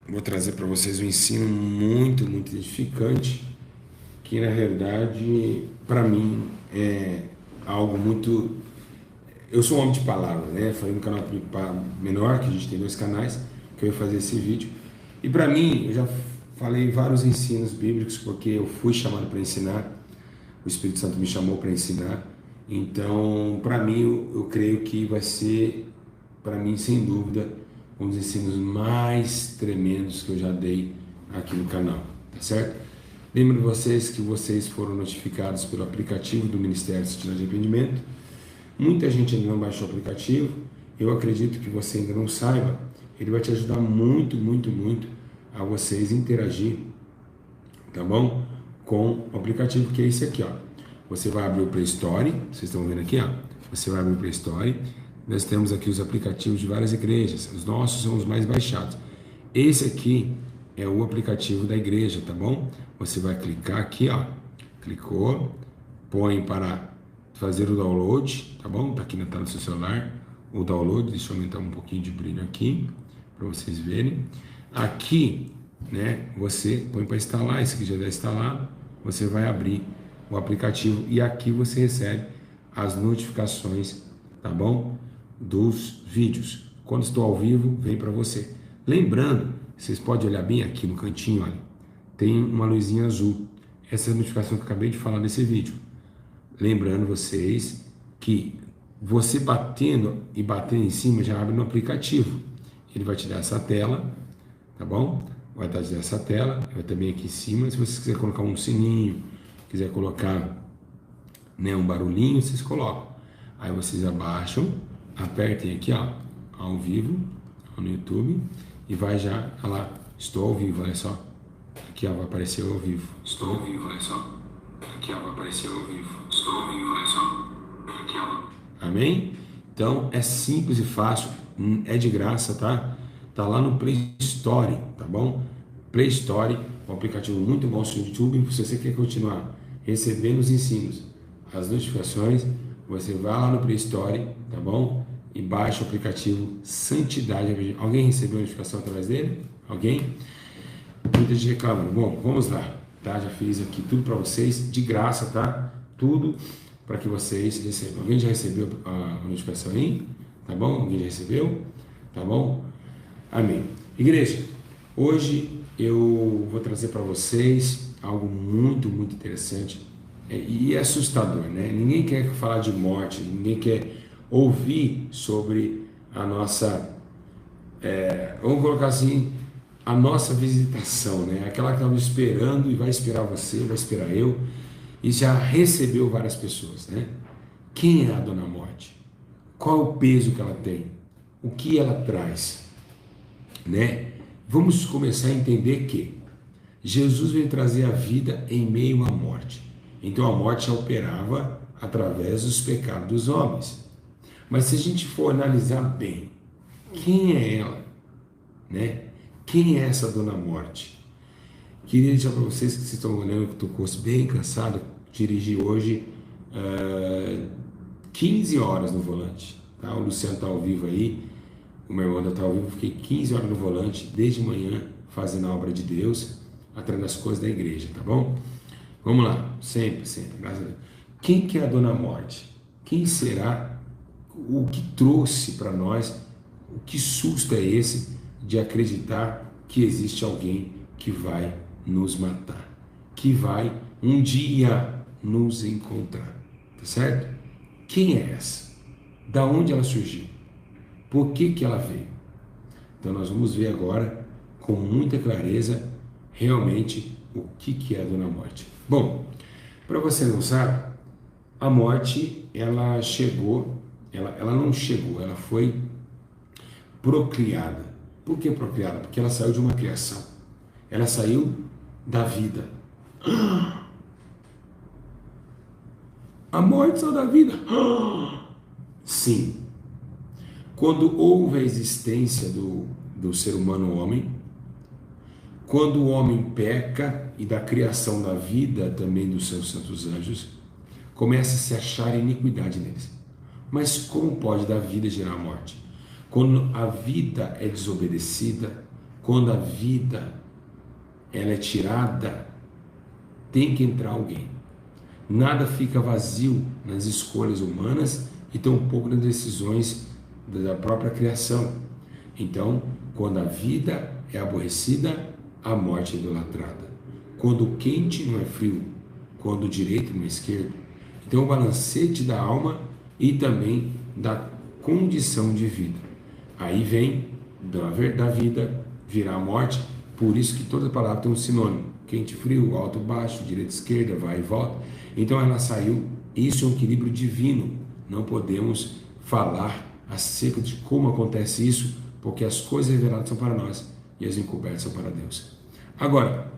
vou trazer para vocês um ensino muito, muito edificante, que na realidade, para mim, é algo muito. Eu sou um homem de palavras, né? Falei no canal menor, que a gente tem dois canais, que eu ia fazer esse vídeo. E para mim, eu já falei vários ensinos bíblicos, porque eu fui chamado para ensinar, o Espírito Santo me chamou para ensinar. Então, para mim, eu creio que vai ser, para mim, sem dúvida, um dos ensinos mais tremendos que eu já dei aqui no canal, tá certo? Lembro vocês que vocês foram notificados pelo aplicativo do Ministério de Santidade e Arrependimento. Muita gente ainda não baixou o aplicativo. Eu acredito que você ainda não saiba. Ele vai te ajudar muito, muito, muito a vocês interagir, tá bom? Com o aplicativo, que é esse aqui, ó. Você vai abrir o Play Store, vocês estão vendo aqui, ó. Você vai abrir o Play Store. Nós temos aqui os aplicativos de várias igrejas. Os nossos são os mais baixados. Esse aqui é o aplicativo da igreja, tá bom? Você vai clicar aqui, ó. Clicou, põe para fazer o download, tá bom? Tá aqui na tela do seu celular o download. Deixa eu aumentar um pouquinho de brilho aqui para vocês verem. Aqui, né? Você põe para instalar. Esse aqui já está instalado. Você vai abrir o aplicativo e aqui você recebe as notificações, tá bom? Dos vídeos. Quando estou ao vivo, vem para você. Lembrando, vocês podem olhar bem aqui no cantinho, olha, tem uma luzinha azul. Essa é a notificação que eu acabei de falar nesse vídeo. Lembrando vocês que você batendo e batendo em cima já abre no aplicativo. Ele vai te dar essa tela, tá bom? Vai te dar essa tela, vai também aqui em cima. Se você quiser colocar um sininho, quiser colocar, né, um barulhinho, vocês colocam. Aí vocês abaixam, apertem aqui, ó, ao vivo, no YouTube, e vai já, olha lá, estou ao vivo, olha só. Aqui, ó, vai aparecer ao vivo. Estou ao vivo, olha só. Aqui, ó, vai aparecer ao vivo. Estou ao vivo, olha só. Aqui, ó. Amém? Então, é simples e fácil, é de graça, tá? Tá lá no Play Store, tá bom? Play Store, um aplicativo muito bom no YouTube. Se você quer continuar recebendo os ensinos, as notificações, você vai lá no Play Store, tá bom? E baixa o aplicativo Santidade. Alguém recebeu a notificação através dele? Alguém? Muita gente reclamando. Bom, vamos lá, tá? Já fiz aqui tudo para vocês, de graça, tá? Tudo para que vocês recebam. Alguém já recebeu a notificação aí? Tá bom? Alguém já recebeu? Tá bom? Amém. Igreja, hoje eu vou trazer para vocês algo muito, muito interessante e assustador, né? Ninguém quer falar de morte, ninguém quer ouvir sobre a nossa, vamos colocar assim, a nossa visitação, né? Aquela que estava esperando e vai esperar você, vai esperar eu, e já recebeu várias pessoas, né? Quem é a Dona Morte? Qual o peso que ela tem? O que ela traz, né? Vamos começar a entender que Jesus veio trazer a vida em meio à morte. Então a morte operava através dos pecados dos homens. Mas se a gente for analisar bem, quem é ela, né? Quem é essa Dona Morte? Queria dizer para vocês que vocês estão olhando que estou bem cansado, dirigi hoje 15 horas no volante, tá? O Luciano está ao vivo aí, o meu irmão está ao vivo, fiquei 15 horas no volante, desde manhã, fazendo a obra de Deus, atrás das coisas da igreja, tá bom? Vamos lá, sempre, sempre, graças a Deus. Quem que é a Dona Morte? Quem será? O que trouxe para nós? O que susto é esse de acreditar que existe alguém que vai nos matar, que vai um dia nos encontrar, tá certo? Quem é essa? Da onde ela surgiu? Por que que ela veio? Então nós vamos ver agora com muita clareza realmente o que é a Dona Morte. Bom, para você não sabe, a morte ela chegou, ela não chegou, ela foi procriada. Por que procriada? Porque ela saiu de uma criação. Ela saiu da vida. A morte saiu da vida. Sim. Quando houve a existência do ser humano homem, quando o homem peca e da criação da vida também dos seus santos anjos, começa a se achar iniquidade neles. Mas como pode da vida gerar a morte? Quando a vida é desobedecida, quando a vida ela é tirada, tem que entrar alguém. Nada fica vazio nas escolhas humanas e tampouco nas decisões da própria criação. Então, quando a vida é aborrecida, a morte é idolatrada. Quando o quente não é frio, quando o direito não é esquerdo. Então, o balancete da alma e também da condição de vida. Aí vem da vida virar a morte. Por isso que toda palavra tem um sinônimo: quente, frio, alto, baixo, direita, esquerda, vai e volta. Então ela saiu. Isso é um equilíbrio divino. Não podemos falar acerca de como acontece isso, porque as coisas reveladas são para nós e as encobertas são para Deus. Agora,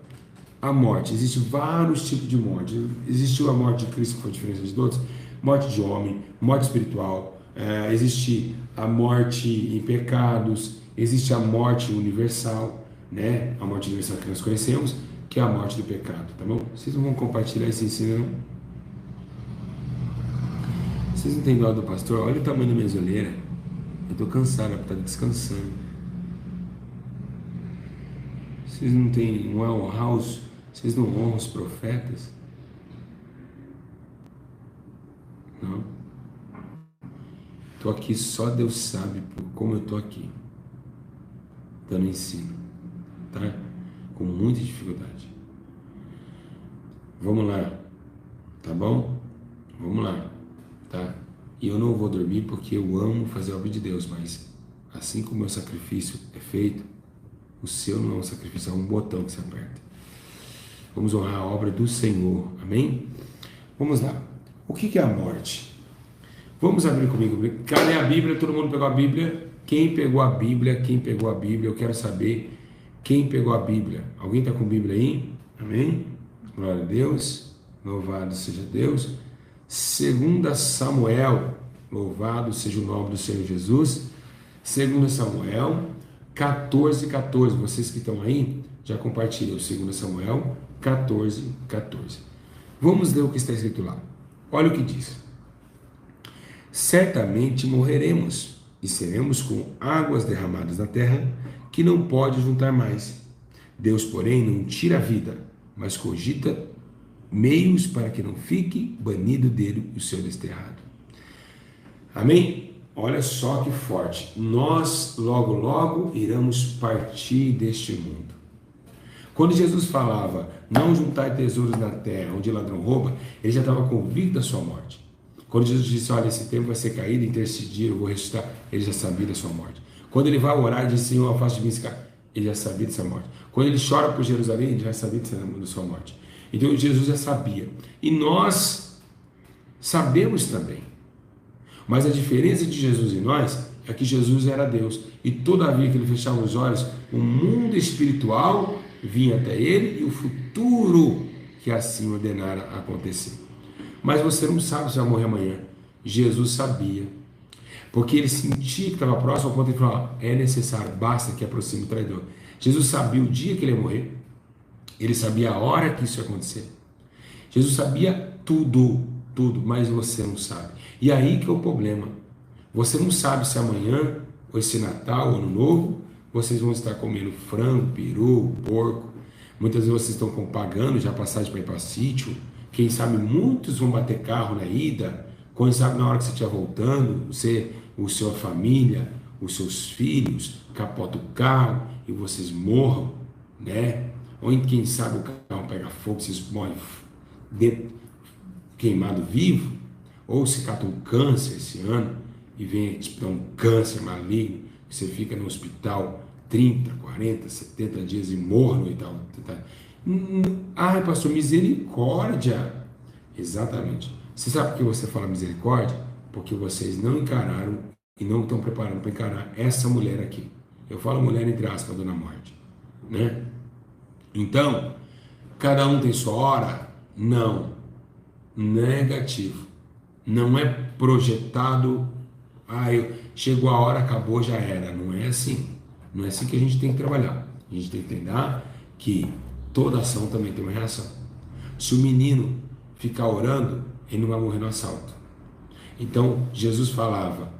a morte. Existem vários tipos de morte. Existiu a morte de Cristo, que foi diferente de todos. Morte de homem, morte espiritual. Existe a morte em pecados. Existe a morte universal, né? A morte universal que nós conhecemos, que é a morte do pecado, tá bom? Vocês não vão compartilhar esse ensino, não? Vocês não têm dó do pastor? Olha o tamanho da minha zoleira. Eu tô cansado, tá descansando. Vocês não têm, não é honrar os, vocês não honram os profetas? Não. Tô aqui, só Deus sabe como eu tô aqui, dando ensino, tá? Com muita dificuldade. Vamos lá, tá bom? Vamos lá, tá? E eu não vou dormir porque eu amo fazer a obra de Deus, mas assim como o meu sacrifício é feito, o seu não é um sacrifício, é um botão que você aperta. Vamos honrar a obra do Senhor, amém? Vamos lá. O que é a morte? Vamos abrir comigo. Cadê a Bíblia? Todo mundo pegou a Bíblia? Quem pegou a Bíblia? Quem pegou a Bíblia? Eu quero saber quem pegou a Bíblia. Alguém está com a Bíblia aí? Amém? Glória a Deus. Louvado seja Deus. 2 Samuel. Louvado seja o nome do Senhor Jesus. 2 Samuel 14, 14. Vocês que estão aí, já compartilham 2 Samuel 14, 14. Vamos ler o que está escrito lá. Olha o que diz. Certamente morreremos e seremos como águas derramadas na terra, que não pode juntar mais. Deus, porém, não tira a vida, mas cogita meios para que não fique banido dele o seu desterrado. Amém? Olha só que forte. Nós, logo, logo, iremos partir deste mundo. Quando Jesus falava, não juntai tesouros na terra, onde ladrão rouba, ele já estava convicto da sua morte. Quando Jesus disse, olha, esse tempo vai ser caído, em terceiro dia eu vou ressuscitar, ele já sabia da sua morte. Quando ele vai orar e diz, Senhor, afaste de mim esse cara, ele já sabia dessa morte. Quando ele chora por Jerusalém, ele já sabia da sua morte. Então Jesus já sabia. E nós sabemos também. Mas a diferença de Jesus e nós é que Jesus era Deus. E todavia que ele fechava os olhos, o mundo espiritual vinha até ele e o futuro que assim ordenara acontecer. Mas você não sabe se vai morrer amanhã. Jesus sabia. Porque ele sentia que estava próximo ao ponto de falar, é necessário, basta que aproxime o traidor. Jesus sabia o dia que ele ia morrer. Ele sabia a hora que isso ia acontecer. Jesus sabia tudo, mas você não sabe. E aí que é o problema. Você não sabe se amanhã, ou esse Natal, ou Ano Novo, vocês vão estar comendo frango, peru, porco. Muitas vezes vocês estão pagando já passagem para ir para sítio. Quem sabe muitos vão bater carro na ida. Quem sabe na hora que você estiver voltando, você, a sua família, os seus filhos, capota o carro e vocês morram, né? Ou quem sabe o carro pega fogo, vocês morrem queimado vivo. Ou se cata um câncer esse ano e vem tipo, um câncer maligno, você fica no hospital 30, 40, 70 dias e morre e tal. Ai, pastor, misericórdia. Exatamente. Você sabe por que você fala misericórdia? Porque vocês não encararam e não estão preparados para encarar essa mulher aqui. Eu falo mulher entre aspas, dona morte, né? Então, cada um tem sua hora? Não. Negativo. Não é projetado, chegou a hora, acabou, já era. Não é assim. Não é assim que a gente tem que trabalhar. A gente tem que entender que toda ação também tem uma reação. Se o menino ficar orando, ele não vai morrer no assalto. Então, Jesus falava,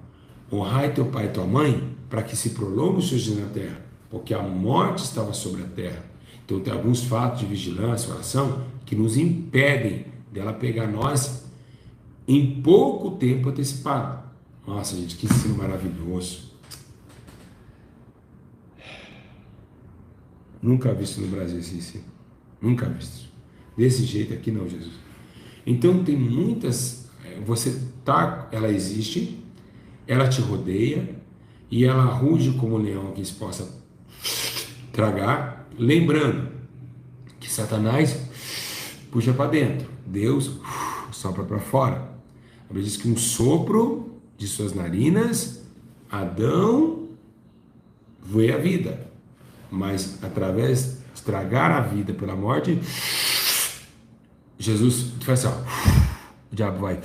honrai teu pai e tua mãe, para que se prolongue os seus dias na terra. porque a morte estava sobre a terra. Então tem alguns fatos de vigilância, oração, que nos impedem dela pegar nós em pouco tempo antecipado. Nossa, gente, que ensino maravilhoso. Nunca visto no Brasil esse ensino. Nunca visto. Desse jeito aqui não, Jesus. Então tem muitas, você tá, ela existe, ela te rodeia e ela ruge como um leão que se possa tragar, lembrando que Satanás puxa para dentro, Deus sopra para fora. A Bíblia diz que um sopro de suas narinas, Adão vê a vida, mas através de tragar a vida pela morte, Jesus faz assim, ó, o diabo vai,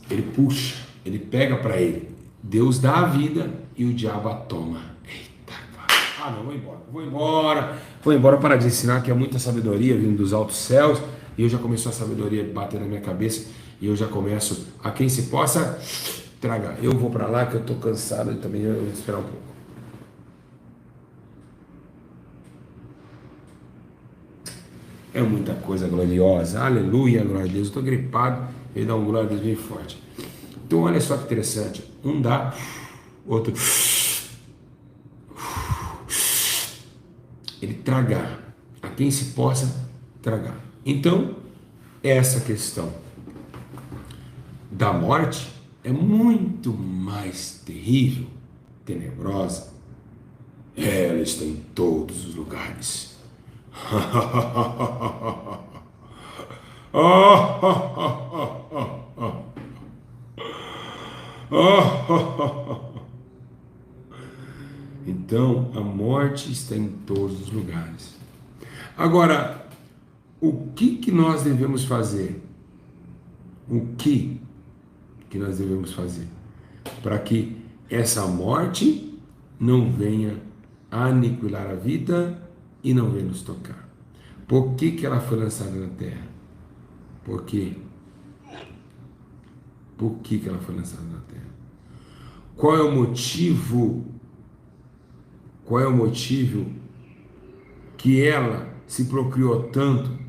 ele puxa, ele pega para ele, Deus dá a vida e o diabo a toma. Eita, não, vou embora para de ensinar que é muita sabedoria vindo dos altos céus, e eu já começou a sabedoria a bater na minha cabeça, e eu já começo, a quem se possa tragar. Eu vou para lá que eu estou cansado, e também eu vou esperar um pouco. É muita coisa gloriosa, aleluia, glória a Deus. Eu estou gripado, ele dá um glória a Deus bem forte. Então olha só que interessante, um dá, outro ele tragar, a quem se possa tragar. Então essa questão da morte é muito mais terrível, tenebrosa. Ela está em todos os lugares. Então a morte está em todos os lugares. Agora, o que nós devemos fazer? O que nós devemos fazer para que essa morte não venha aniquilar a vida e não venha nos tocar? Por que ela foi lançada na terra? Por quê? Por que ela foi lançada na terra? Qual é o motivo? Qual é o motivo que ela se procriou tanto?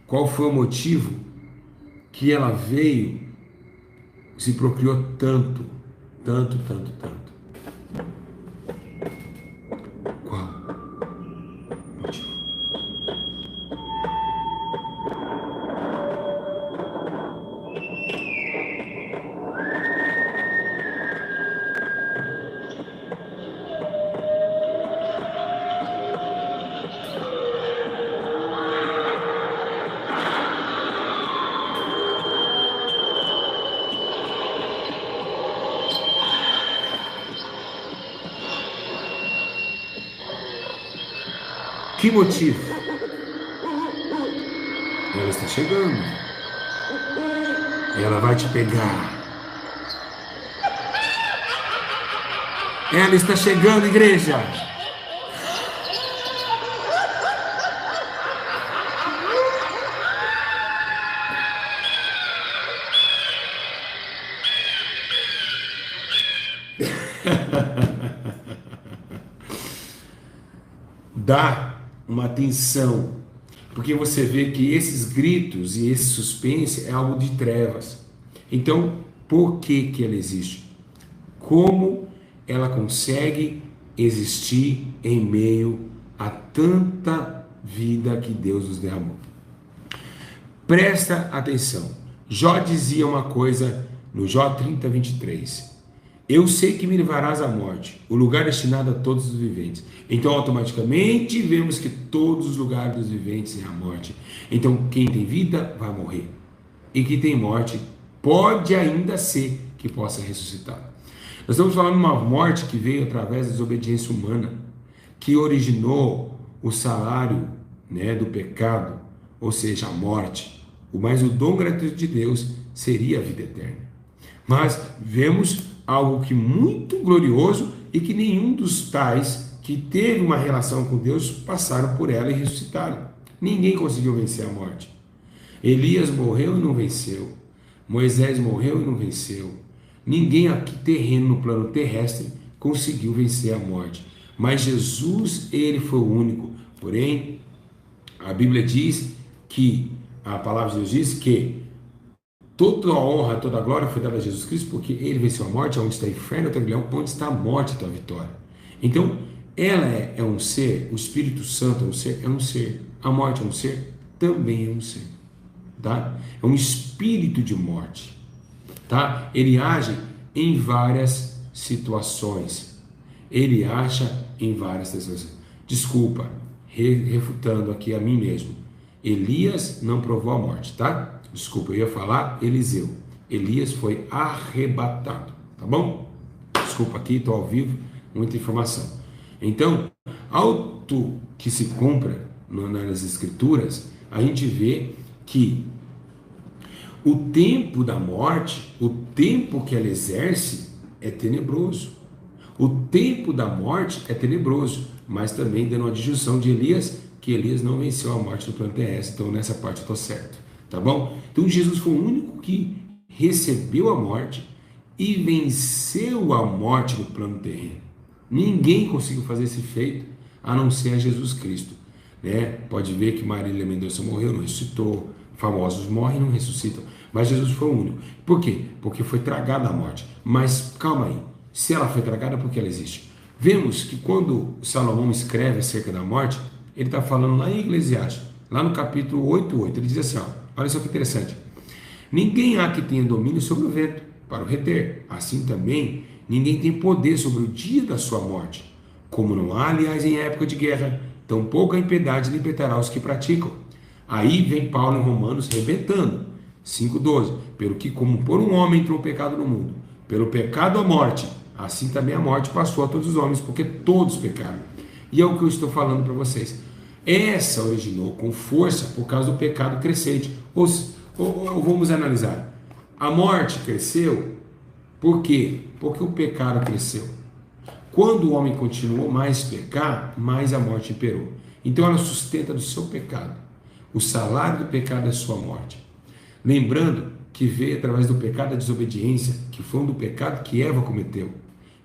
Qual foi o motivo que ela veio, se procriou tanto? Qual motivo? Que motivo? Ela está chegando. Ela vai te pegar. Ela está chegando, igreja. Dá uma atenção, porque você vê que esses gritos e esse suspense é algo de trevas. Então, por que ela existe? Como ela consegue existir em meio a tanta vida que Deus nos derramou? Presta atenção. Jó dizia uma coisa no Jó 30, 23. Eu sei que me levarás à morte, o lugar destinado a todos os viventes. Então, automaticamente, vemos que todos os lugares dos viventes é a morte. Então, quem tem vida vai morrer. E quem tem morte pode ainda ser que possa ressuscitar. Nós estamos falando de uma morte que veio através da desobediência humana, que originou o salário, do pecado, ou seja, a morte. Mas o dom gratuito de Deus seria a vida eterna. Mas vemos algo que muito glorioso e que nenhum dos tais que teve uma relação com Deus passaram por ela e ressuscitaram. Ninguém conseguiu vencer a morte. Elias morreu e não venceu. Moisés morreu e não venceu. Ninguém aqui terreno, no plano terrestre, conseguiu vencer a morte. Mas Jesus, ele foi o único. Porém, a Bíblia diz que, a palavra de Deus diz que toda a honra, toda a glória foi dada a Jesus Cristo, porque ele venceu a morte. Onde está o inferno, a rebelião, onde está a morte, a tua vitória. Então, ela é um ser, o Espírito Santo é um ser, a morte é um ser, também é um ser, tá? É um espírito de morte, tá? Ele age em várias situações, ele acha em várias situações. Desculpa, refutando aqui a mim mesmo, Elias não provou a morte, tá? Desculpa, eu ia falar Eliseu. Elias foi arrebatado, tá bom? Desculpa aqui, estou ao vivo, muita informação. Então, auto que se cumpra nas Escrituras, a gente vê que o tempo da morte, o tempo que ela exerce, é tenebroso. O tempo da morte é tenebroso, mas também dando uma disjunção de Elias, que Elias não venceu a morte no plano terrestre, então nessa parte eu estou certo, tá bom? Então Jesus foi o único que recebeu a morte e venceu a morte no plano terreno. Ninguém conseguiu fazer esse feito a não ser a Jesus Cristo, né? Pode ver que Marília Mendonça morreu, não ressuscitou, famosos morrem e não ressuscitam, mas Jesus foi o único. Por quê? Porque foi tragada a morte. Mas calma aí, se ela foi tragada, por que ela existe? Vemos que quando Salomão escreve acerca da morte, ele está falando lá em Eclesiastes, lá no capítulo 8:8, ele diz assim, ó, olha só que interessante: ninguém há que tenha domínio sobre o vento para o reter, assim também ninguém tem poder sobre o dia da sua morte. Como não há, aliás, em época de guerra, tampouco a impiedade libertará os que praticam. Aí vem Paulo em Romanos rebentando, 5:12, pelo que como por um homem entrou o pecado no mundo, pelo pecado a morte, assim também a morte passou a todos os homens, porque todos pecaram. E é o que eu estou falando para vocês. Essa originou com força por causa do pecado crescente. Ou vamos analisar. A morte cresceu, por quê? Porque o pecado cresceu. Quando o homem continuou mais pecar, mais a morte imperou. Então ela sustenta do seu pecado. O salário do pecado é a sua morte. Lembrando que veio através do pecado da desobediência, que foi um do pecado que Eva cometeu.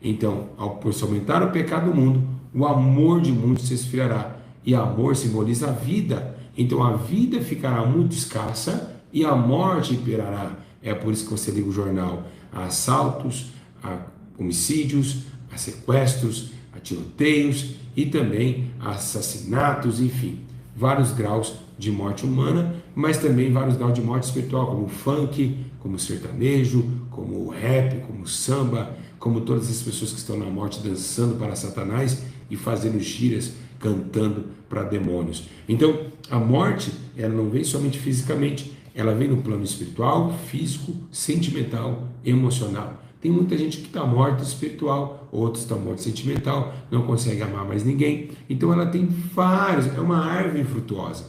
Então, por se aumentar o pecado do mundo, o amor de muitos se esfriará. E amor simboliza a vida. Então a vida ficará muito escassa e a morte imperará. É por isso que você liga o jornal a assaltos, a homicídios, a sequestros, a tiroteios e também a assassinatos, enfim, vários graus de morte humana, mas também vários graus de morte espiritual, como o funk, como o sertanejo, como o rap, como o samba, como todas as pessoas que estão na morte dançando para Satanás e fazendo gírias, cantando para demônios. Então, a morte, ela não vem somente fisicamente, ela vem no plano espiritual, físico, sentimental, emocional. Tem muita gente que está morta espiritual, outros estão mortos sentimental, não consegue amar mais ninguém. Então ela tem vários, é uma árvore frutuosa.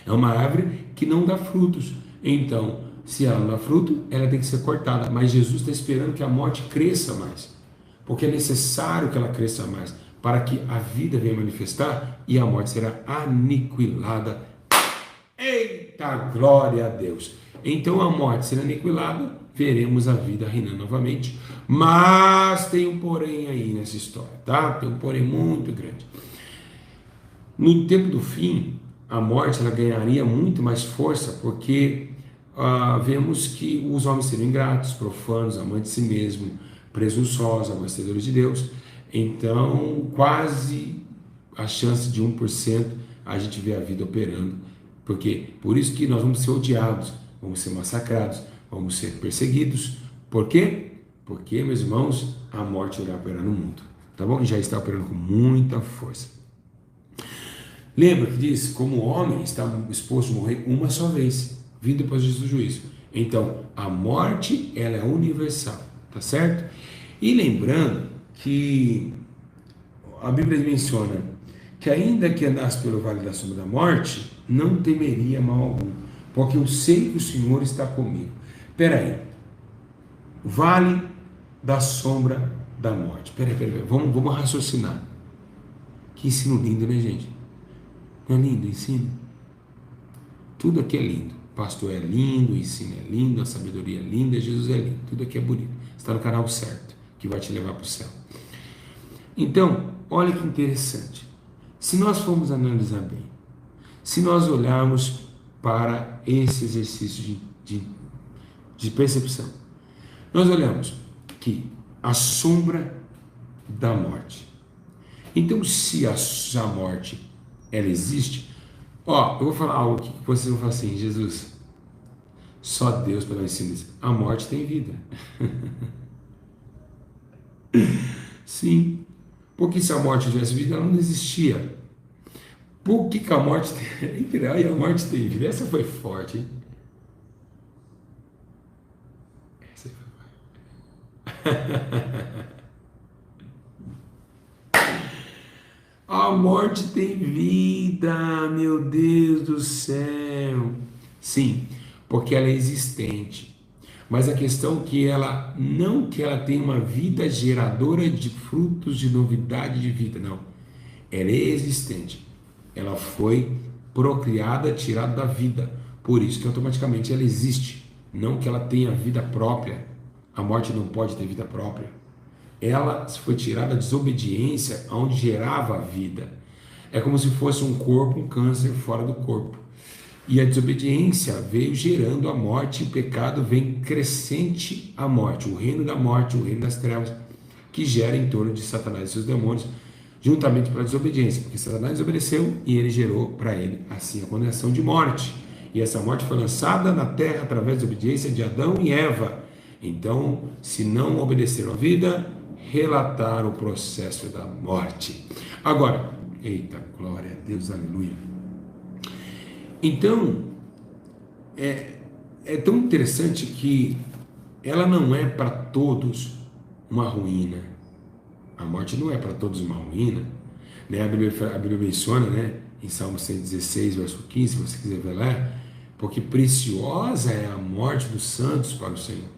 É uma árvore que não dá frutos. Então, se ela não dá fruto, ela tem que ser cortada. Mas Jesus está esperando que a morte cresça mais. Porque é necessário que ela cresça mais, para que a vida venha manifestar e a morte será aniquilada. Eita, glória a Deus! Então a morte será aniquilada, veremos a vida reinando novamente. Mas tem um porém aí nessa história, tá? Tem um porém muito grande. No tempo do fim, a morte ela ganharia muito mais força, porque vemos que os homens seriam ingratos, profanos, amantes de si mesmo, presunçosos, aborrecedores de Deus. Então, quase a chance de 1% a gente vê a vida operando. Porque por isso que nós vamos ser odiados, vamos ser massacrados, vamos ser perseguidos. Por quê? Porque, meus irmãos, a morte irá operar no mundo, tá bom? E já está operando com muita força. Lembra que diz, como o homem está exposto a morrer uma só vez, vindo depois do juízo. Então, a morte, ela é universal, tá certo? E lembrando que a Bíblia menciona que ainda que andasse pelo vale da sombra da morte, não temeria mal algum, porque eu sei que o Senhor está comigo. Espera aí, vale da sombra da morte. Espera aí, vamos raciocinar. Que ensino lindo, né, gente? Não é lindo o ensino? Tudo aqui é lindo. O pastor é lindo, o ensino é lindo, a sabedoria é linda, Jesus é lindo. Tudo aqui é bonito. Está no canal certo, que vai te levar para o céu. Então, olha que interessante. Se nós formos analisar bem, se nós olharmos para esse exercício de percepção, nós olhamos que a sombra da morte. Então, se a morte ela existe, ó, eu vou falar algo que vocês vão falar assim, Jesus, só Deus para nós ensinar isso. A morte tem vida. Sim, porque se a morte tivesse vida, ela não existia. Por que a morte tem... Ai, a morte tem vida? Essa foi forte, hein? Essa foi forte. A morte tem vida, meu Deus do céu. Sim, porque ela é existente. Mas a questão é que ela não que ela tem uma vida geradora de frutos de novidade de vida, não. Ela é existente. Ela foi procriada, tirada da vida. Por isso que automaticamente ela existe. Não que ela tenha vida própria. A morte não pode ter vida própria. Ela foi tirada da desobediência onde gerava a vida. É como se fosse um corpo, um câncer fora do corpo. E a desobediência veio gerando a morte, e o pecado vem crescente a morte, o reino da morte, o reino das trevas, que gera em torno de Satanás e seus demônios, juntamente para a desobediência, porque Satanás desobedeceu e ele gerou para ele assim a condenação de morte. E essa morte foi lançada na terra através da desobediência de Adão e Eva. Então, se não obedeceram à vida, relataram o processo da morte. Agora, eita, glória a Deus, aleluia. Então, é tão interessante que ela não é para todos uma ruína. A morte não é para todos uma ruína. Né? A Bíblia menciona, né, em Salmo 116, verso 15, se você quiser ver lá, porque preciosa é a morte dos santos para o Senhor.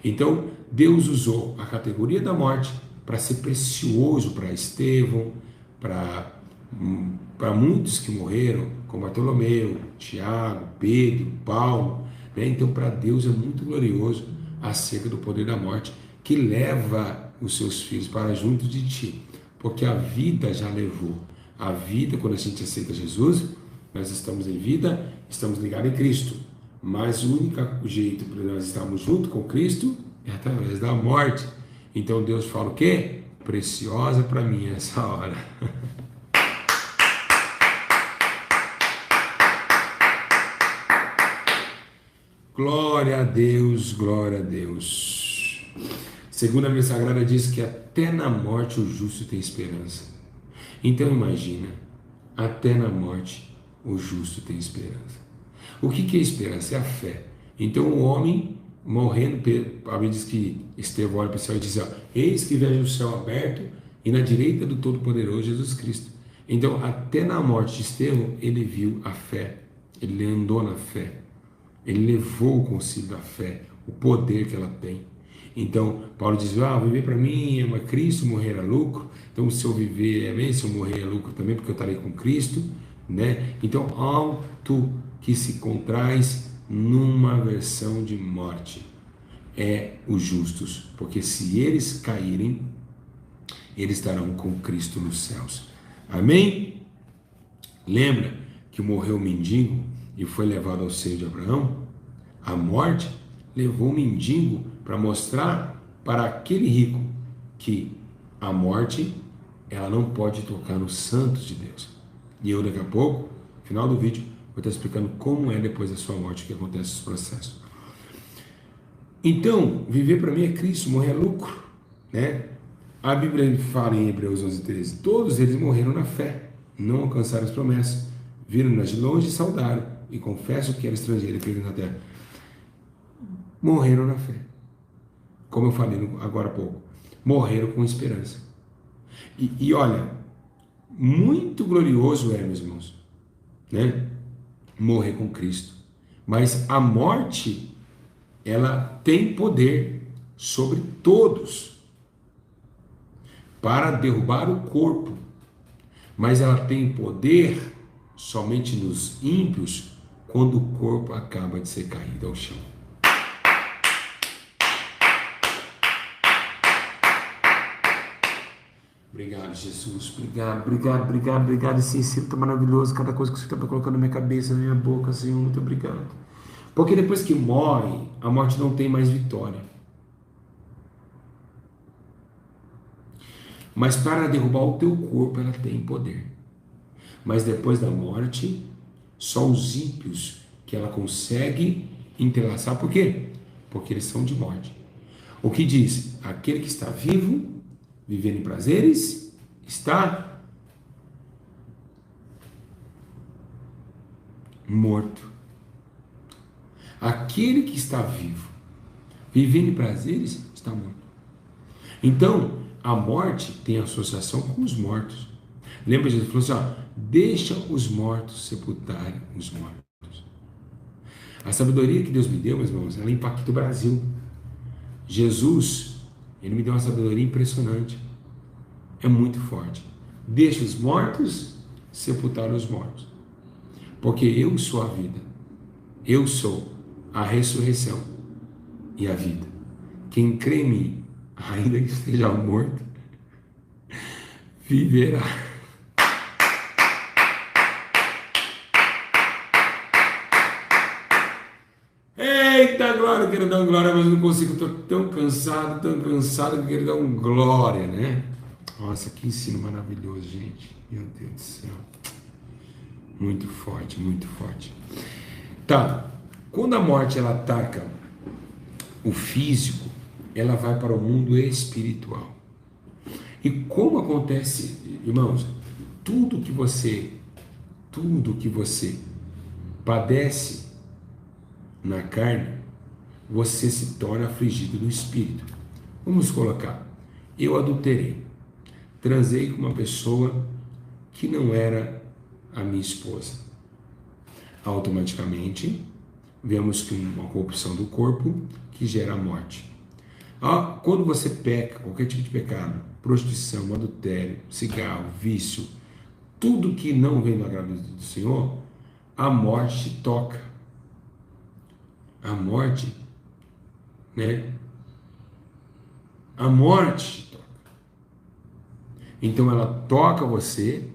Então, Deus usou a categoria da morte para ser precioso para Estevão, para muitos que morreram, como Bartolomeu, Tiago, Pedro, Paulo. Né? Então, para Deus é muito glorioso acerca do poder da morte, que leva os seus filhos para junto de ti, porque a vida já levou. A vida, quando a gente aceita Jesus, nós estamos em vida, estamos ligados em Cristo. Mas o único jeito para nós estarmos junto com Cristo é através da morte. Então Deus fala o quê? Preciosa para mim essa hora. Glória a Deus, glória a Deus. Segundo a Bíblia Sagrada diz que até na morte o justo tem esperança. Então imagina, até na morte o justo tem esperança. O que é esperança? É a fé. Então o homem morrendo, a Bíblia diz que Estevão olha para o céu e diz, ó, eis que vejo o céu aberto e na direita do Todo-Poderoso Jesus Cristo. Então até na morte de Estevão ele viu a fé, ele andou na fé, ele levou consigo a fé, o poder que ela tem. Então Paulo diz, viver para mim é Cristo, morrer é lucro. Então se eu viver é bem, se eu morrer é lucro também, porque eu estarei com Cristo, né? Então alto que se contraz numa versão de morte é os justos, porque se eles caírem, eles estarão com Cristo nos céus. Amém? Lembra que morreu o mendigo e foi levado ao seio de Abraão? A morte levou o mendigo para mostrar para aquele rico que a morte ela não pode tocar nos santos de Deus. E eu daqui a pouco, no final do vídeo, vou estar explicando como é depois da sua morte que acontece esse processo. Então, viver para mim é Cristo, morrer é lucro, né? A Bíblia fala em Hebreus 11:13, todos eles morreram na fé, não alcançaram as promessas, viram-nas de longe e saudaram, e confessam que era estrangeiro e perdido na terra. Morreram na fé, como eu falei agora há pouco, morreram com esperança. E olha, muito glorioso é, meus irmãos, né? Morrer com Cristo. Mas a morte, ela tem poder sobre todos para derrubar o corpo, mas ela tem poder somente nos ímpios quando o corpo acaba de ser caído ao chão. Obrigado, Jesus. Obrigado, obrigado, obrigado, obrigado. Esse ensino está maravilhoso. Cada coisa que o Senhor está colocando na minha cabeça, na minha boca, Senhor, muito obrigado. Porque depois que morre, a morte não tem mais vitória. Mas para derrubar o teu corpo, ela tem poder. Mas depois da morte, só os ímpios que ela consegue entrelaçar. Por quê? Porque eles são de morte. O que diz? Aquele que está vivo, vivendo em prazeres, está morto. Aquele que está vivo, vivendo em prazeres, está morto. Então, a morte tem associação com os mortos. Lembra, Jesus falou assim, ó, deixa os mortos sepultarem os mortos. A sabedoria que Deus me deu, meus irmãos, ela impacta o Brasil. Jesus, ele me deu uma sabedoria impressionante. É muito forte. Deixa os mortos sepultar os mortos. Porque eu sou a vida. Eu sou a ressurreição e a vida. Quem crê em mim, ainda que esteja morto, viverá. Eita glória, eu quero dar um glória, mas não consigo, estou tão cansado que eu quero dar um glória, né? Nossa, que ensino maravilhoso, gente. Meu Deus do céu. Muito forte, muito forte. Tá, quando a morte ela ataca o físico, ela vai para o mundo espiritual. E como acontece, irmãos, tudo que você padece na carne, você se torna afligido no espírito. Vamos colocar, eu adulterei, transei com uma pessoa que não era a minha esposa. Automaticamente, vemos que uma corrupção do corpo que gera a morte. Quando você peca, qualquer tipo de pecado, prostituição, adultério, cigarro, vício, tudo que não vem do agrado do Senhor, a morte te toca. A morte, né? A morte te toca. Então ela toca você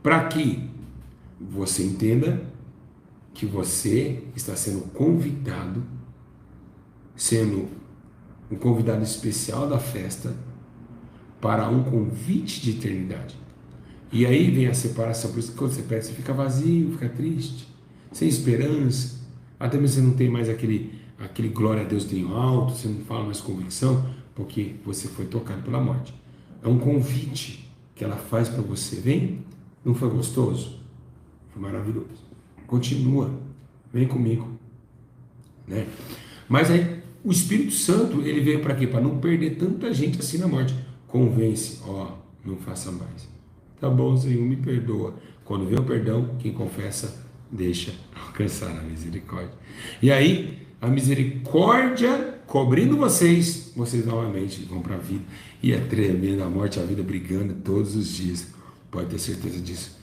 para que você entenda que você está sendo convidado, sendo um convidado especial da festa para um convite de eternidade. E aí vem a separação, por isso que quando você perde, você fica vazio, fica triste, sem esperança, até mesmo você não tem mais aquele glória a Deus tem alto, você não fala mais convicção, porque você foi tocado pela morte. É um convite que ela faz para você, vem, não foi gostoso? Foi maravilhoso. Continua, vem comigo, né? Mas aí o Espírito Santo, ele veio para quê? Para não perder tanta gente assim na morte. Convence, não faça mais. Tá bom, Senhor, me perdoa. Quando vem o perdão, quem confessa, deixa alcançar a misericórdia. E aí, a misericórdia cobrindo vocês novamente vão para a vida. E é tremenda a morte e a vida brigando todos os dias. Pode ter certeza disso.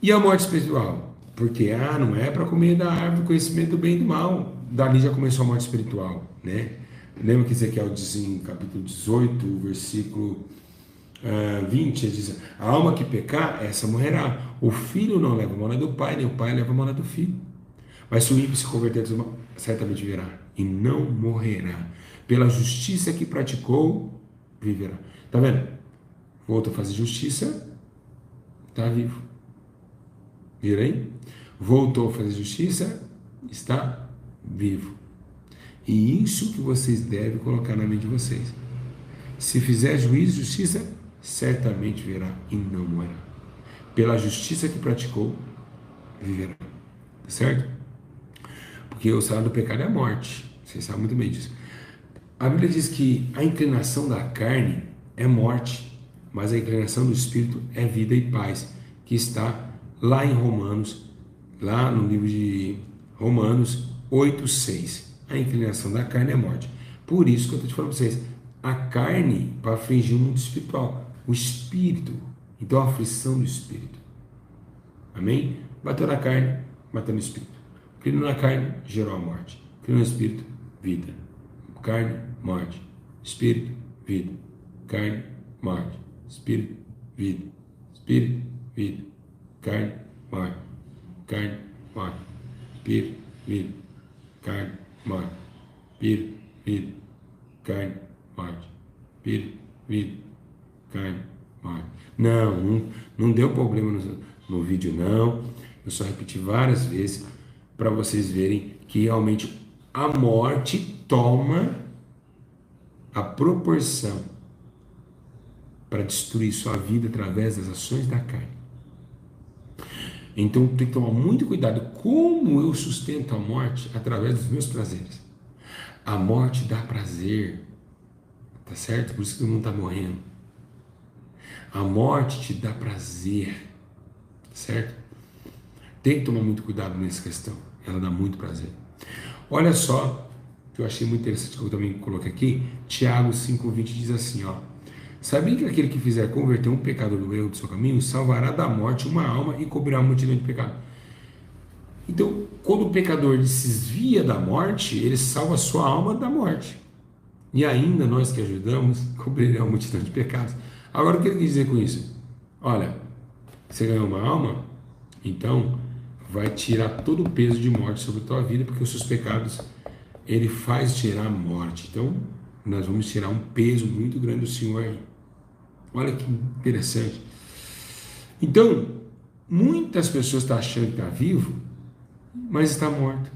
E a morte espiritual? Porque não é para comer da árvore do conhecimento do bem e do mal. Dali já começou a morte espiritual, né? Lembra que Ezequiel diz em capítulo 18, versículo 20, ele diz: a alma que pecar, essa morrerá. O filho não leva a mão do pai, nem o pai leva a mão do filho. Mas se o ímpio se converter, certamente viverá e não morrerá. Pela justiça que praticou, viverá. Tá vendo? Voltou a fazer justiça, está vivo. Viram aí? Voltou a fazer justiça, está vivo. E isso que vocês devem colocar na mente de vocês. Se fizer juízo e justiça, certamente verá e não morrerá. Pela justiça que praticou, viverá. Certo? Porque o salário do pecado é a morte. Vocês sabem muito bem disso. A Bíblia diz que a inclinação da carne é morte, mas a inclinação do espírito é vida e paz, que está lá em Romanos, lá no livro de Romanos 8:6. A inclinação da carne é morte. Por isso que eu estou te falando para vocês, a carne para afligir o mundo espiritual, o espírito, então a aflição do espírito. Amém? Bateu na carne, bateu no espírito. Criou na carne, gerou a morte. Criou no espírito, vida. Carne, morte. Espírito, vida. Carne, morte. Espírito, vida. Espírito, vida. Carne, morte. Carne, morte. Espírito, vida. Carne, morte. Espírito, vida. Carne, morte. Espírito, vida. Carne, morte. Não deu problema no vídeo, não. Eu só repeti várias vezes para vocês verem que realmente a morte toma a proporção para destruir sua vida através das ações da carne. Então tem que tomar muito cuidado. Como eu sustento a morte? Através dos meus prazeres. A morte dá prazer, tá certo? Por isso que todo mundo está morrendo. A morte te dá prazer, certo? Tem que tomar muito cuidado nessa questão. Ela dá muito prazer. Olha só, que eu achei muito interessante, que eu também coloquei aqui. Tiago 5,20 diz assim, ó. Sabia que aquele que fizer converter um pecador do erro do seu caminho, salvará da morte uma alma e cobrirá a multidão de pecado. Então, quando o pecador se desvia da morte, ele salva a sua alma da morte. E ainda nós que ajudamos, cobriremos a multidão de pecados. Agora, o que ele quer dizer com isso? Olha, você ganhou uma alma, então vai tirar todo o peso de morte sobre a tua vida, porque os seus pecados, ele faz tirar a morte. Então, nós vamos tirar um peso muito grande do Senhor aí. Olha que interessante. Então, muitas pessoas estão achando que está vivo, mas está morto.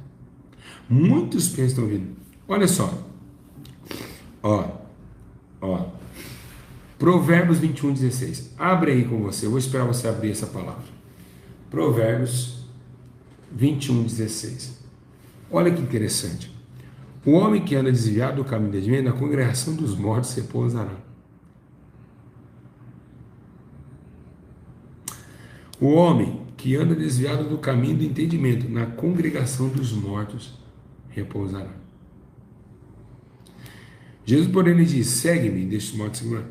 Muitos pensam que estão vivos. Olha só. Ó. Provérbios 21:16. Abre aí com você. Eu vou esperar você abrir essa palavra. Provérbios 21:16. Olha que interessante. O homem que anda desviado do caminho da direita, na congregação dos mortos repousará. O homem que anda desviado do caminho do entendimento, na congregação dos mortos repousará. Jesus, porém, lhe diz: segue-me, deixa os mortos segurar.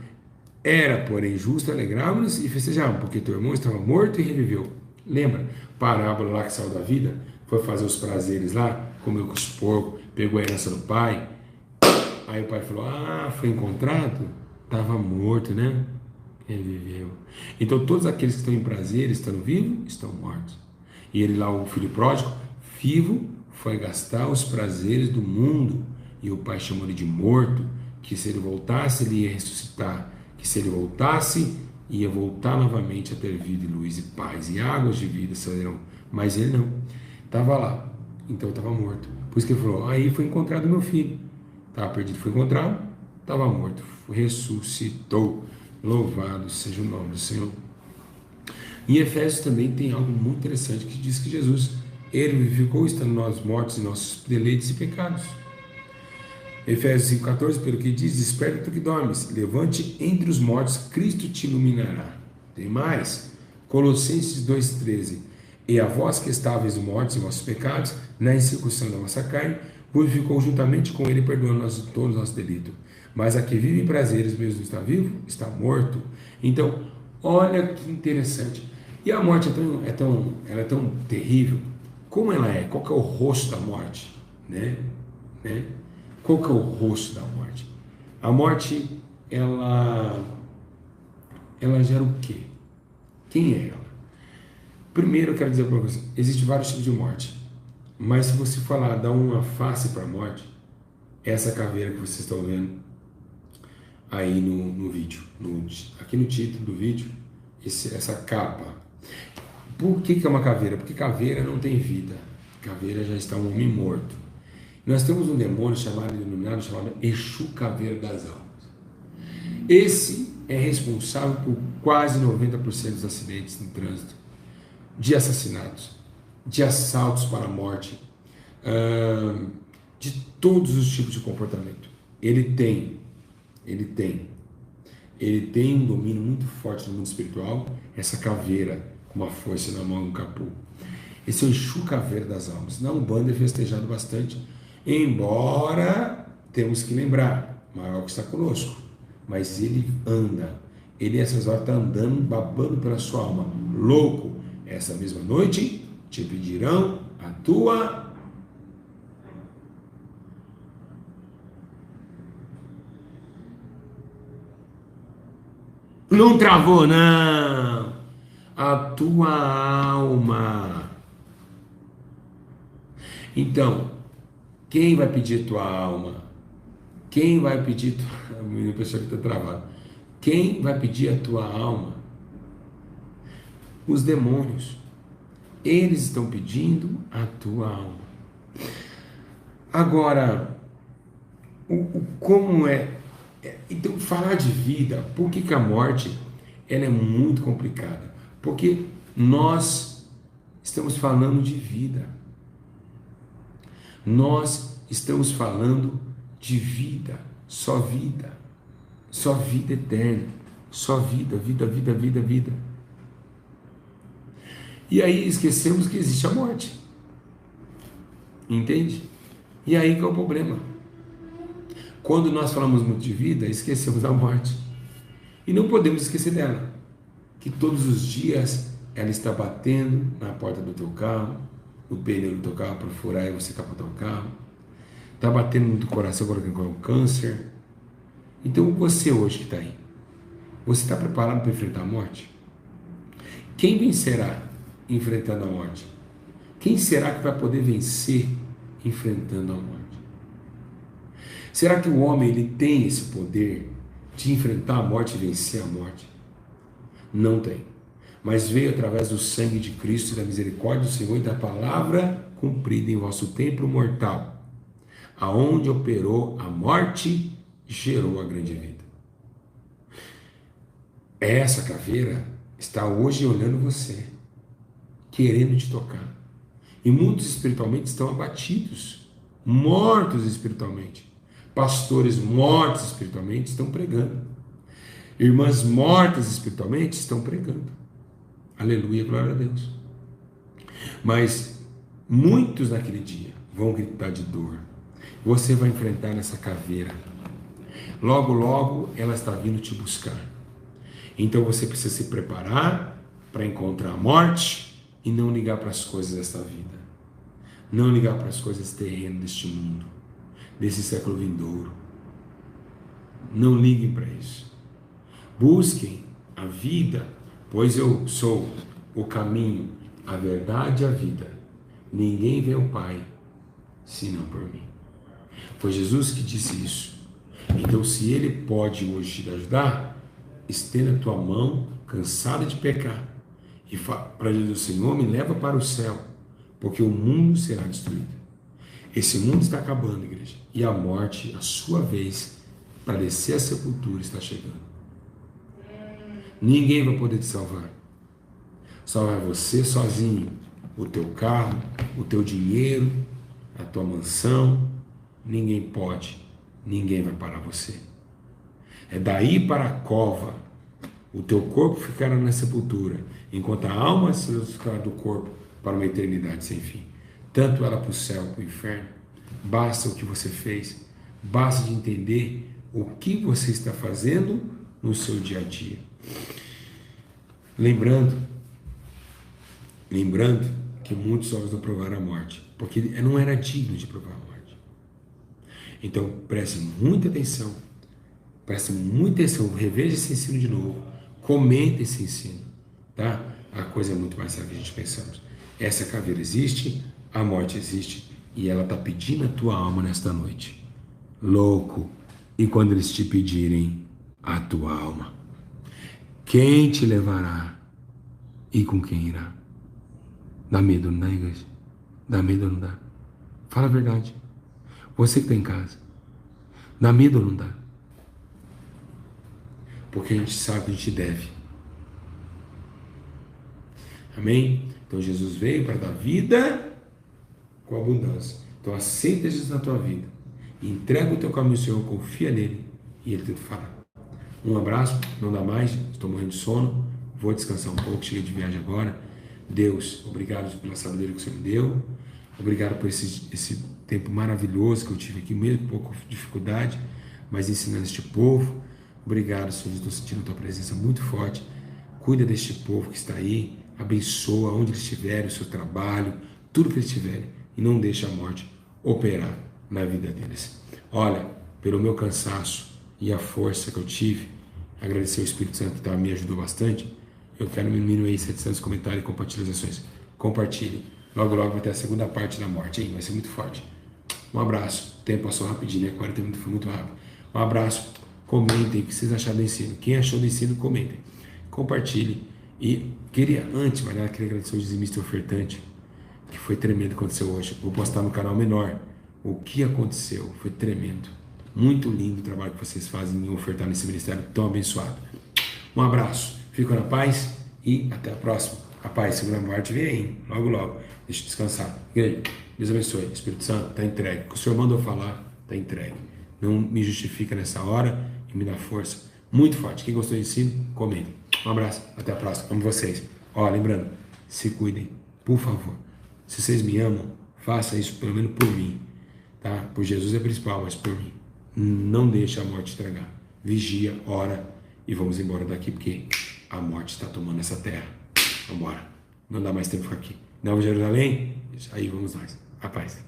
Era, porém, justo alegrarmos e festejarmos, porque teu irmão estava morto e reviveu. Lembra? Parábola lá que saiu da vida, foi fazer os prazeres lá, comeu com os porcos, pegou a herança do pai. Aí o pai falou: foi encontrado? Estava morto, né? Reviveu. Então todos aqueles que estão em prazer, estando vivos, estão mortos. E ele lá, o filho pródigo, vivo, foi gastar os prazeres do mundo. E o pai chamou ele de morto, que se ele voltasse, ele ia ressuscitar. Que se ele voltasse, ia voltar novamente a ter vida e luz e paz e águas de vida serão. Mas ele não, estava lá, então estava morto. Por isso que ele falou: aí foi encontrado meu filho. Estava perdido, foi encontrado, estava morto, ressuscitou. Louvado seja o nome do Senhor. Em Efésios também tem algo muito interessante que diz que Jesus, ele vivificou estando nós mortos em nossos deleites e pecados. Efésios 5,14, pelo que diz: desperta tu que dormes, levante entre os mortos, Cristo te iluminará. Tem mais, Colossenses 2,13, e a vós que estáveis mortos em vossos pecados, na incircuncisão da vossa carne, vivificou juntamente com ele, perdoando todos os nossos delitos. Mas a que vive em prazeres, mesmo não está vivo, está morto. Então, olha que interessante. E a morte ela é tão terrível. Como ela é? Qual que é o rosto da morte? Né? Qual que é o rosto da morte? A morte, ela gera o quê? Quem é ela? Primeiro, eu quero dizer para você, existem vários tipos de morte. Mas se você falar, dar uma face para a morte, essa caveira que vocês estão vendo aí no vídeo, aqui no título do vídeo, essa capa. Por que é uma caveira? Porque caveira não tem vida. Caveira já está um homem morto. Nós temos um demônio denominado chamado Exu Caveira das Almas. Esse é responsável por quase 90% dos acidentes no trânsito, de assassinatos, de assaltos para a morte, de todos os tipos de comportamento. Ele tem um domínio muito forte no mundo espiritual, essa caveira com uma força na mão, um capô. Esse é o Exu Caveira das Almas. Na Umbanda é festejado bastante, embora temos que lembrar, maior que está conosco, mas ele anda, ele essas horas está andando, babando pela sua alma, louco. Essa mesma noite te pedirão a tua Não travou, não. A tua alma. Então, quem vai pedir tua alma? Quem vai pedir tua... A minha pessoa que está travada. Quem vai pedir a tua alma? Os demônios. Eles estão pedindo a tua alma. Agora, como é? Então, falar de vida, por que a morte ela é muito complicada? Porque nós estamos falando de vida. Nós estamos falando de vida, só vida eterna, só vida, vida, vida, vida, vida. E aí esquecemos que existe a morte. Entende? E aí que é o problema. Quando nós falamos muito de vida, esquecemos da morte. E não podemos esquecer dela. Que todos os dias ela está batendo na porta do teu carro, no pneu do teu carro para furar e você capotar o carro. Está batendo no teu coração agora com o câncer. Então você hoje que está aí, você está preparado para enfrentar a morte? Quem vencerá enfrentando a morte? Quem será que vai poder vencer enfrentando a morte? Será que o homem ele tem esse poder de enfrentar a morte e vencer a morte? Não tem. Mas veio através do sangue de Cristo e da misericórdia do Senhor e da palavra cumprida em vosso templo mortal, aonde operou a morte, gerou a grande vida. Essa caveira está hoje olhando você, querendo te tocar. E muitos espiritualmente estão abatidos, mortos espiritualmente. Pastores mortos espiritualmente estão pregando. Irmãs mortas espiritualmente estão pregando. Aleluia, glória a Deus. Mas muitos naquele dia vão gritar de dor. Você vai enfrentar essa caveira. Logo, logo ela está vindo te buscar. Então você precisa se preparar para encontrar a morte e não ligar para as coisas desta vida. Não ligar para as coisas terrenas deste mundo, desse século vindouro. Não liguem para isso. Busquem a vida, pois eu sou o caminho, a verdade e a vida. Ninguém vê o Pai senão por mim. Foi Jesus que disse isso. Então, se Ele pode hoje te ajudar, estenda a tua mão, cansada de pecar, e fala para Jesus: Senhor, me leva para o céu, porque o mundo será destruído. Esse mundo está acabando, igreja, e a morte, a sua vez, para descer à sepultura, está chegando. Ninguém vai poder te salvar. Só vai você sozinho, o teu carro, o teu dinheiro, a tua mansão. Ninguém pode, ninguém vai parar você. É daí para a cova. O teu corpo ficará na sepultura, enquanto a alma se ficará do corpo para uma eternidade sem fim. Tanto ela para o céu, para o inferno. Basta o que você fez, basta de entender o que você está fazendo no seu dia a dia. Lembrando que muitos homens não provaram a morte, porque não era digno de provar a morte. Então preste muita atenção, reveja esse ensino de novo, comenta esse ensino, tá? A coisa é muito mais séria que a gente pensamos. Essa caveira existe, a morte existe, e ela está pedindo a tua alma nesta noite. Louco! E quando eles te pedirem a tua alma, quem te levará e com quem irá? Dá medo, não dá, igreja? Dá medo ou não dá? Fala a verdade. Você que está em casa, dá medo ou não dá? Porque a gente sabe que a gente deve. Amém? Então Jesus veio para dar vida com abundância. Então aceita Jesus na tua vida. Entrega o teu caminho ao Senhor, confia nele e ele te fará. Um abraço, não dá mais, estou morrendo de sono, vou descansar um pouco, cheguei de viagem agora. Deus, obrigado pela sabedoria que você me deu, obrigado por esse tempo maravilhoso que eu tive aqui, mesmo com pouco de dificuldade, mas ensinando este povo. Obrigado, Senhor, estou sentindo a tua presença muito forte. Cuida deste povo que está aí, abençoa onde eles estiverem, o seu trabalho, tudo que eles tiverem, e não deixa a morte operar na vida deles. Olha, pelo meu cansaço e a força que eu tive, agradecer ao Espírito Santo que me ajudou bastante. Eu quero no mínimo aí 700 comentários e compartilhações. Compartilhe. Logo, logo vai ter a segunda parte da morte, hein? Vai ser muito forte. Um abraço. O tempo passou rapidinho, né? 40 minutos foi muito rápido. Um abraço. Comentem o que vocês acharam do ensino. Quem achou do ensino, comentem. Compartilhe. E queria, antes, Mariana, queria agradecer ao dizimista ofertante, que foi tremendo o que aconteceu hoje. Vou postar no canal menor o que aconteceu. Foi tremendo. Muito lindo o trabalho que vocês fazem em ofertar nesse ministério tão abençoado. Um abraço. Fico na paz e até a próxima. A paz, segunda parte vem aí, logo, logo. Deixa eu descansar. Deus abençoe. Espírito Santo, está entregue. O que o Senhor mandou falar, está entregue. Não me justifica nessa hora e me dá força. Muito forte. Quem gostou do ensino, comente. Um abraço. Até a próxima. Amo vocês. Ó, lembrando, se cuidem, por favor. Se vocês me amam, faça isso pelo menos por mim. Tá? Por Jesus é principal, mas por mim. Não deixe a morte estragar. Vigia, ora e vamos embora daqui, porque a morte está tomando essa terra. Vamos embora. Não dá mais tempo aqui. Nova Jerusalém? Isso aí, vamos nós. A paz.